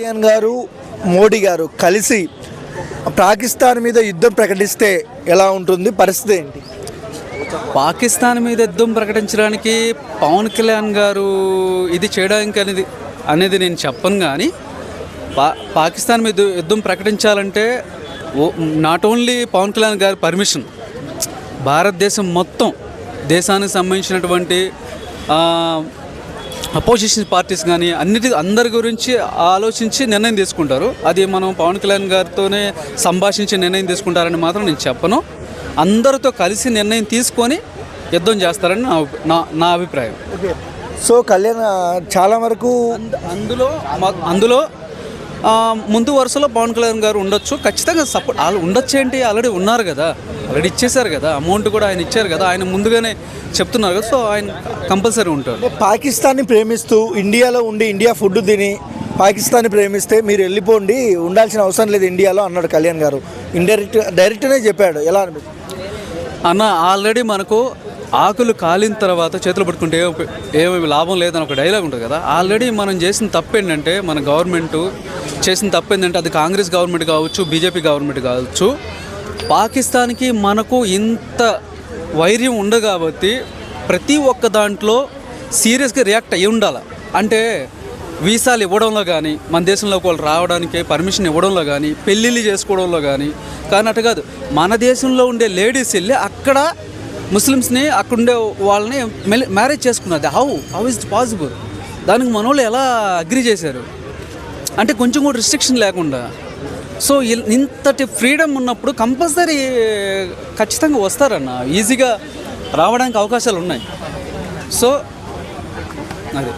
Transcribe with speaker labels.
Speaker 1: కళ్యాణ్ గారు మోడీ గారు కలిసి పాకిస్తాన్ మీద యుద్ధం ప్రకటిస్తే ఎలా ఉంటుంది పరిస్థితి ఏంటి?
Speaker 2: పాకిస్తాన్ మీద యుద్ధం ప్రకటించడానికి పవన్ కళ్యాణ్ గారు ఇది చేయడానికి అనేది నేను చెప్పను. కానీ పాకిస్తాన్ మీద యుద్ధం ప్రకటించాలంటే నాట్ ఓన్లీ పవన్ కళ్యాణ్ గారి పర్మిషన్, భారతదేశం మొత్తం దేశానికి సంబంధించినటువంటి అపోజిషన్ పార్టీస్ కానీ అందరి గురించి ఆలోచించి నిర్ణయం తీసుకుంటారు. అది మనం పవన్ కళ్యాణ్ గారితోనే సంభాషించి నిర్ణయం తీసుకుంటారని మాత్రం నేను చెప్పను. అందరితో కలిసి నిర్ణయం తీసుకొని యుద్ధం చేస్తారని నా అభిప్రాయం.
Speaker 1: సో కళ్యాణ్ చాలా వరకు
Speaker 2: అందులో ముందు వరుసలో పవన్ కళ్యాణ్ గారు ఉండొచ్చు, ఖచ్చితంగా సపోర్ట్ వాళ్ళు ఉండొచ్చు. ఏంటి, ఆల్రెడీ ఉన్నారు కదా, ఆల్రెడీ ఇచ్చేశారు కదా, అమౌంట్ కూడా ఆయన ఇచ్చారు కదా, ఆయన ముందుగానే చెప్తున్నారు కదా, సో ఆయన కంపల్సరీ ఉంటారు.
Speaker 1: పాకిస్తాన్ని ప్రేమిస్తూ ఇండియాలో ఉండి ఇండియా ఫుడ్ తిని పాకిస్తాన్ని ప్రేమిస్తే మీరు వెళ్ళిపోండి, ఉండాల్సిన అవసరం లేదు ఇండియాలో అన్నాడు కళ్యాణ్ గారు. డైరెక్ట్గానే చెప్పాడు. ఎలా అనిపిస్తుంది
Speaker 2: అన్న? ఆల్రెడీ మనకు ఆకులు కాలిన తర్వాత చేతులు పట్టుకుంటే ఏమేమి లాభం లేదని ఒక డైలాగ్ ఉంటుంది కదా. ఆల్రెడీ మనం చేసిన తప్పు ఏంటంటే, మన గవర్నమెంట్ చేసిన తప్పు ఏంటంటే, అది కాంగ్రెస్ గవర్నమెంట్ కావచ్చు, బీజేపీ గవర్నమెంట్ కావచ్చు, పాకిస్తాన్కి మనకు ఇంత వైర్యం ఉండదు కాబట్టి ప్రతి ఒక్క దాంట్లో సీరియస్గా రియాక్ట్ అయ్యి ఉండాలి. అంటే వీసాలు ఇవ్వడంలో కానీ, మన దేశంలోకి వాళ్ళు రావడానికి పర్మిషన్ ఇవ్వడంలో కానీ, పెళ్ళిళ్ళు చేసుకోవడంలో కానీ అటు కాదు, మన దేశంలో ఉండే లేడీస్ వెళ్ళి అక్కడ ముస్లిమ్స్ని అక్కడుండే వాళ్ళని మ్యారేజ్ చేసుకున్నది. How is it possible? దానికి మన వాళ్ళు ఎలా అగ్రీ చేశారు అంటే కొంచెం కూడా రిస్ట్రిక్షన్ లేకుండా. సో ఇంతటి ఫ్రీడమ్ ఉన్నప్పుడు కంపల్సరీ ఖచ్చితంగా వస్తారన్న, ఈజీగా రావడానికి అవకాశాలు ఉన్నాయి. సో అది